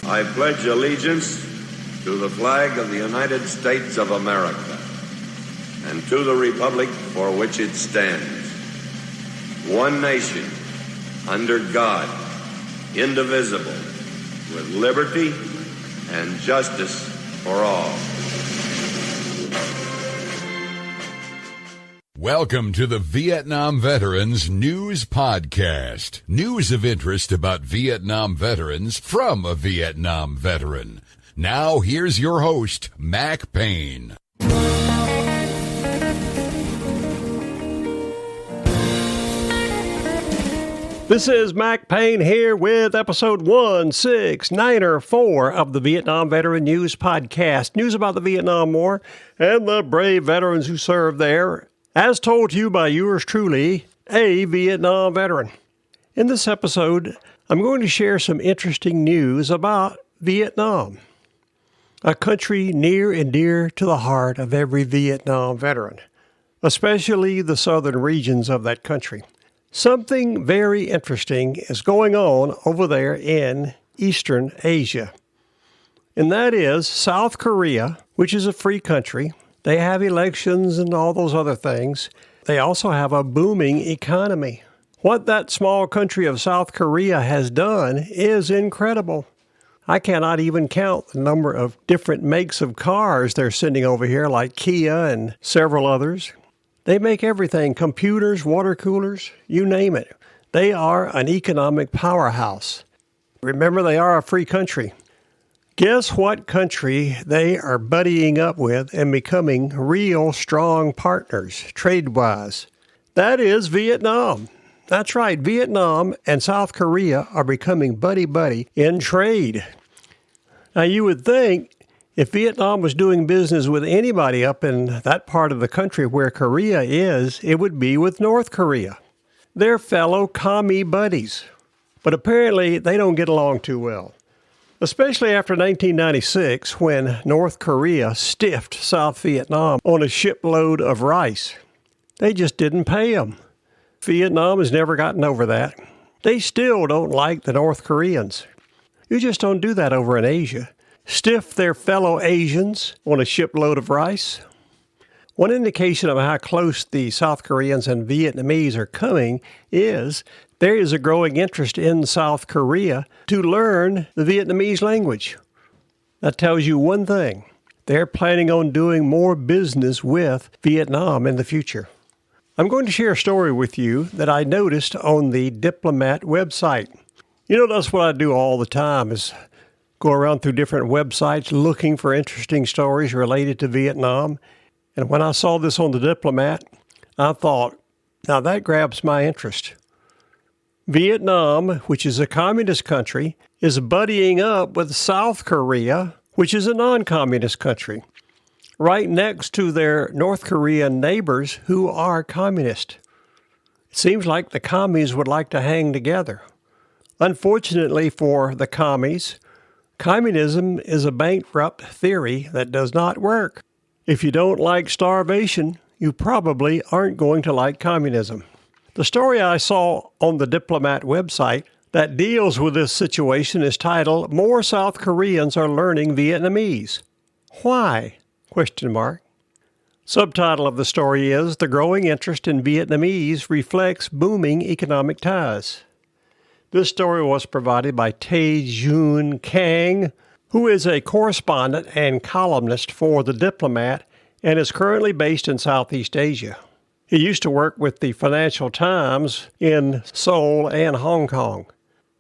I pledge allegiance to the flag of the United States of America and to the republic for which it stands, one nation, under God, indivisible, with liberty and justice for all. Welcome to the Vietnam Veterans News Podcast. News of interest about Vietnam veterans from a Vietnam veteran. Now, here's your host, Mac Payne. This is Mac Payne here with episode 169 of the Vietnam Veteran News Podcast. News about the Vietnam War and the brave veterans who served there, as told to you by yours truly, a Vietnam veteran. In this episode, I'm going to share some interesting news about Vietnam, a country near and dear to the heart of every Vietnam veteran, especially the southern regions of that country. Something very interesting is going on over there in Eastern Asia, and that is South Korea, which is a free country. They have elections and all those other things. They also have a booming economy. What that small country of South Korea has done is incredible. I cannot even count the number of different makes of cars they're sending over here, like Kia and several others. They make everything, computers, water coolers, you name it. They are an economic powerhouse. Remember, they are a free country. Guess what country they are buddying up with and becoming real strong partners, trade-wise? That is Vietnam. That's right, Vietnam and South Korea are becoming buddy-buddy in trade. Now, you would think if Vietnam was doing business with anybody up in that part of the country where Korea is, it would be with North Korea. They're fellow commie buddies. But apparently, they don't get along too well. Especially after 1996, when North Korea stiffed South Vietnam on a shipload of rice. They just didn't pay them. Vietnam has never gotten over that. They still don't like the North Koreans. You just don't do that over in Asia. Stiff their fellow Asians on a shipload of rice. One indication of how close the South Koreans and Vietnamese are coming is there is a growing interest in South Korea to learn the Vietnamese language. That tells you one thing. They're planning on doing more business with Vietnam in the future. I'm going to share a story with you that I noticed on the Diplomat website. You know, that's what I do all the time is go around through different websites looking for interesting stories related to Vietnam. And when I saw this on the Diplomat, I thought, now that grabs my interest. Vietnam, which is a communist country, is buddying up with South Korea, which is a non-communist country, right next to their North Korean neighbors who are communist. It seems like the commies would like to hang together. Unfortunately for the commies, communism is a bankrupt theory that does not work. If you don't like starvation, you probably aren't going to like communism. The story I saw on the Diplomat website that deals with this situation is titled, "More South Koreans Are Learning Vietnamese. Why?" ? Subtitle of the story is, "The Growing Interest in Vietnamese Reflects Booming Economic Ties." This story was provided by Tae-jun Kang, who is a correspondent and columnist for the Diplomat and is currently based in Southeast Asia. He used to work with the Financial Times in Seoul and Hong Kong.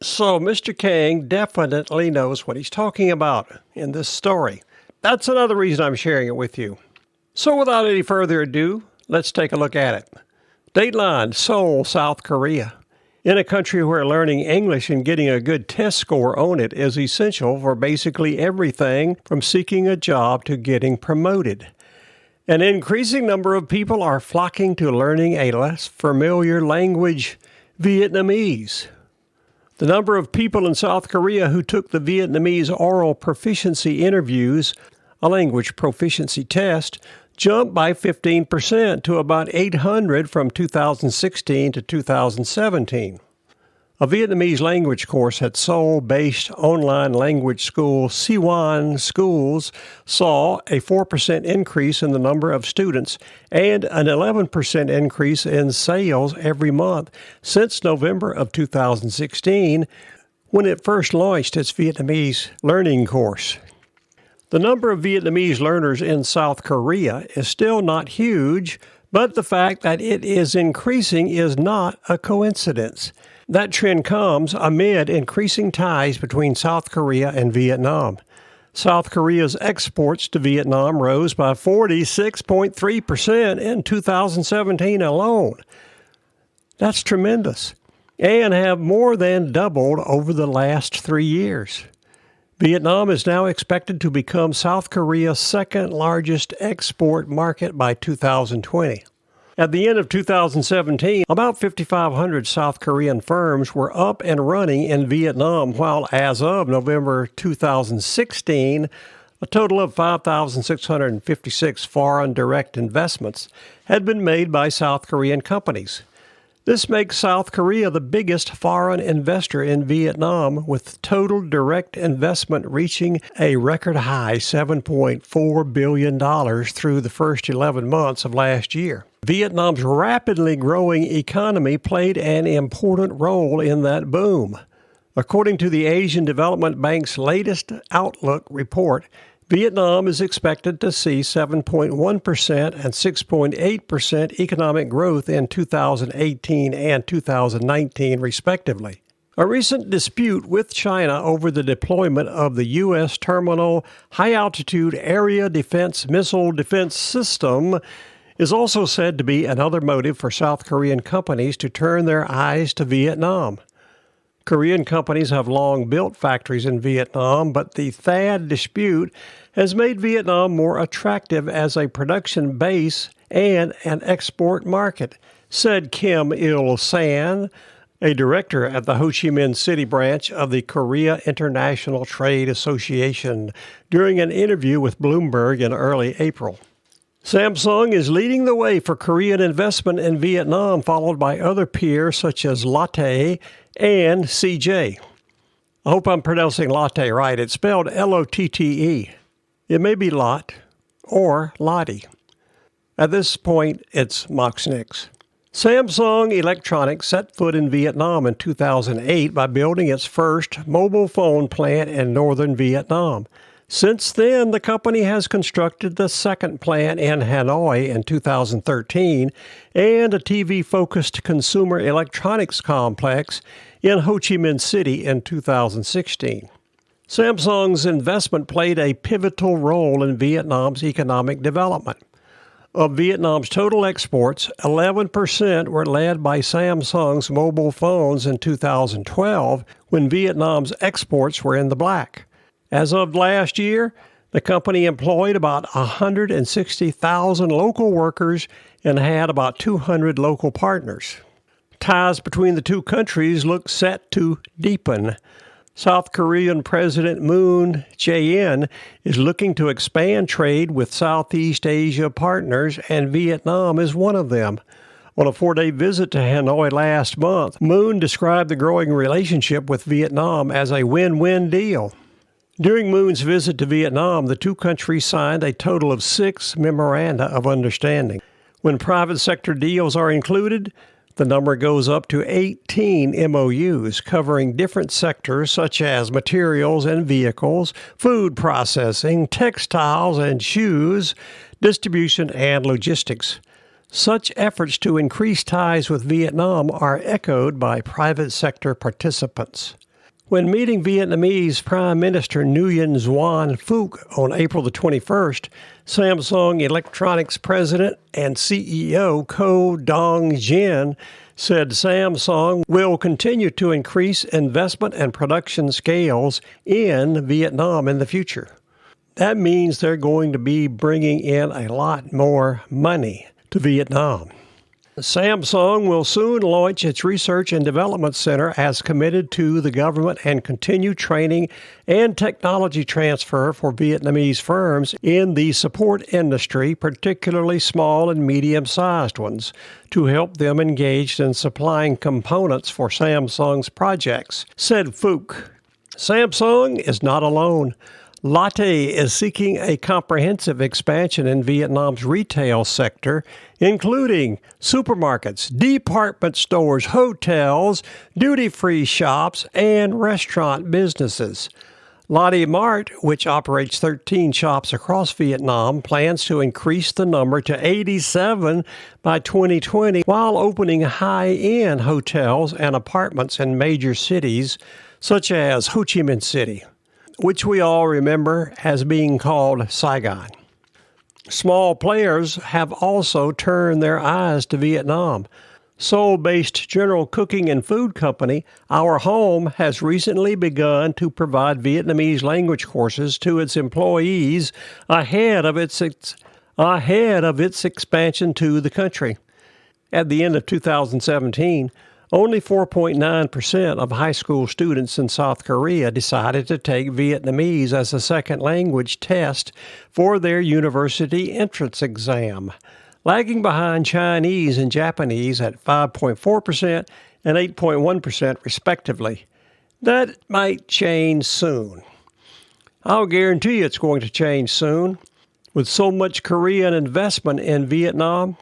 So Mr. Kang definitely knows what he's talking about in this story. That's another reason I'm sharing it with you. So without any further ado, let's take a look at it. Dateline, Seoul, South Korea. In a country where learning English and getting a good test score on it is essential for basically everything from seeking a job to getting promoted. An increasing number of people are flocking to learning a less familiar language, Vietnamese. The number of people in South Korea who took the Vietnamese oral proficiency interviews, a language proficiency test, jumped by 15% to about 800 from 2016 to 2017. A Vietnamese language course at Seoul-based online language school Siwan Schools saw a 4% increase in the number of students and an 11% increase in sales every month since November of 2016, when it first launched its Vietnamese learning course. The number of Vietnamese learners in South Korea is still not huge, but the fact that it is increasing is not a coincidence. That trend comes amid increasing ties between South Korea and Vietnam. South Korea's exports to Vietnam rose by 46.3% in 2017 alone. That's tremendous, and have more than doubled over the last 3 years. Vietnam is now expected to become South Korea's second largest export market by 2020. At the end of 2017, about 5,500 South Korean firms were up and running in Vietnam, while as of November 2016, a total of 5,656 foreign direct investments had been made by South Korean companies. This makes South Korea the biggest foreign investor in Vietnam, with total direct investment reaching a record high $7.4 billion through the first 11 months of last year. Vietnam's rapidly growing economy played an important role in that boom. According to the Asian Development Bank's latest Outlook report, Vietnam is expected to see 7.1% and 6.8% economic growth in 2018 and 2019, respectively. A recent dispute with China over the deployment of the U.S. Terminal High-Altitude Area Defense Missile Defense System is also said to be another motive for South Korean companies to turn their eyes to Vietnam. Korean companies have long built factories in Vietnam, but the THAAD dispute has made Vietnam more attractive as a production base and an export market, said Kim Il-san, a director at the Ho Chi Minh City branch of the Korea International Trade Association, during an interview with Bloomberg in early April. Samsung is leading the way for Korean investment in Vietnam, followed by other peers such as Lotte and CJ. I hope I'm pronouncing Lotte right. It's spelled L-O-T-T-E. It may be Lot or Lottie. At this point, it's Moxnix. Samsung Electronics set foot in Vietnam in 2008 by building its first mobile phone plant in northern Vietnam. Since then, the company has constructed the second plant in Hanoi in 2013 and a TV-focused consumer electronics complex in Ho Chi Minh City in 2016. Samsung's investment played a pivotal role in Vietnam's economic development. Of Vietnam's total exports, 11% were led by Samsung's mobile phones in 2012, when Vietnam's exports were in the black. As of last year, the company employed about 160,000 local workers and had about 200 local partners. Ties between the two countries look set to deepen. South Korean President Moon Jae-in is looking to expand trade with Southeast Asia partners, and Vietnam is one of them. On a 4-day visit to Hanoi last month, Moon described the growing relationship with Vietnam as a win-win deal. During Moon's visit to Vietnam, the two countries signed a total of 6 memoranda of understanding. When private sector deals are included, the number goes up to 18 MOUs covering different sectors such as materials and vehicles, food processing, textiles and shoes, distribution, and logistics. Such efforts to increase ties with Vietnam are echoed by private sector participants. When meeting Vietnamese Prime Minister Nguyen Xuan Phuc on April the 21st, Samsung Electronics President and CEO Ko Dong-jin said Samsung will continue to increase investment and production scales in Vietnam in the future. That means they're going to be bringing in a lot more money to Vietnam. Samsung will soon launch its Research and Development Center as committed to the government and continue training and technology transfer for Vietnamese firms in the support industry, particularly small and medium-sized ones, to help them engage in supplying components for Samsung's projects, said Phuc. Samsung is not alone. Lotte is seeking a comprehensive expansion in Vietnam's retail sector, including supermarkets, department stores, hotels, duty-free shops, and restaurant businesses. Lotte Mart, which operates 13 shops across Vietnam, plans to increase the number to 87 by 2020 while opening high-end hotels and apartments in major cities such as Ho Chi Minh City, which we all remember as being called Saigon. Small players have also turned their eyes to Vietnam. Seoul-based General Cooking and Food Company, Our Home, has recently begun to provide Vietnamese language courses to its employees ahead of its expansion to the country. At the end of 2017, only 4.9% of high school students in South Korea decided to take Vietnamese as a second language test for their university entrance exam, lagging behind Chinese and Japanese at 5.4% and 8.1% respectively. That might change soon. I'll guarantee it's going to change soon. With so much Korean investment in Vietnam,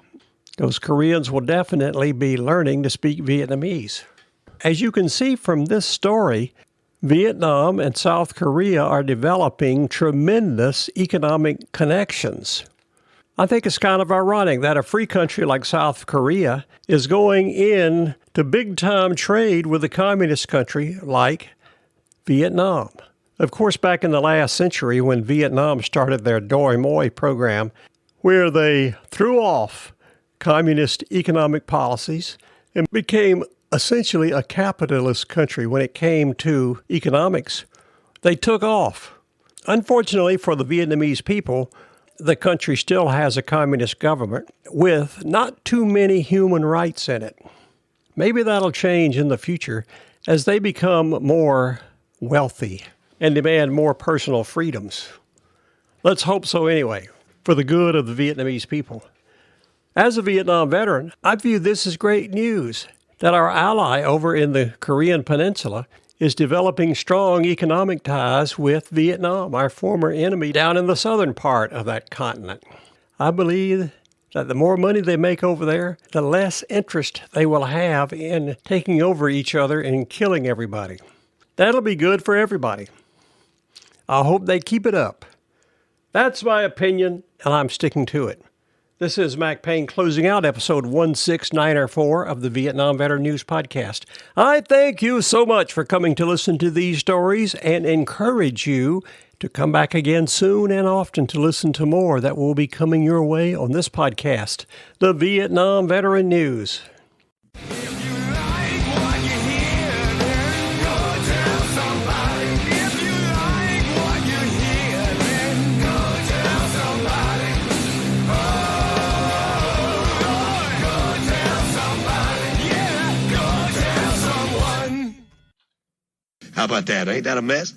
those Koreans will definitely be learning to speak Vietnamese. As you can see from this story, Vietnam and South Korea are developing tremendous economic connections. I think it's kind of ironic that a free country like South Korea is going in to big-time trade with a communist country like Vietnam. Of course, back in the last century when Vietnam started their Doi Moi program, where they threw off communist economic policies and became essentially a capitalist country when it came to economics, they took off. Unfortunately for the Vietnamese people, the country still has a communist government with not too many human rights in it. Maybe that'll change in the future as they become more wealthy and demand more personal freedoms. Let's hope so anyway, for the good of the Vietnamese people. As a Vietnam veteran, I view this as great news that our ally over in the Korean Peninsula is developing strong economic ties with Vietnam, our former enemy down in the southern part of that continent. I believe that the more money they make over there, the less interest they will have in taking over each other and killing everybody. That'll be good for everybody. I hope they keep it up. That's my opinion, and I'm sticking to it. This is Mac Payne closing out episode 16904 of the Vietnam Veteran News Podcast. I thank you so much for coming to listen to these stories and encourage you to come back again soon and often to listen to more that will be coming your way on this podcast, the Vietnam Veteran News. How about that? Ain't that a mess?